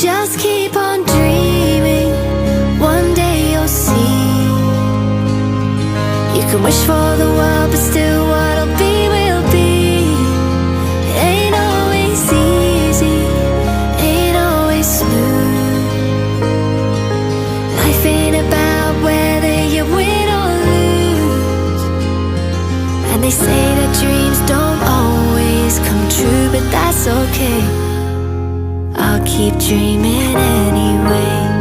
Just keep on dreaming, one day you'll see. You can wish for the world, but still what'll be will be. Ain't always easy, ain't always smooth. Life ain't about whether you win or lose. And they say that dreams don't always come true, but that's okay. I'll keep dreaming anyway.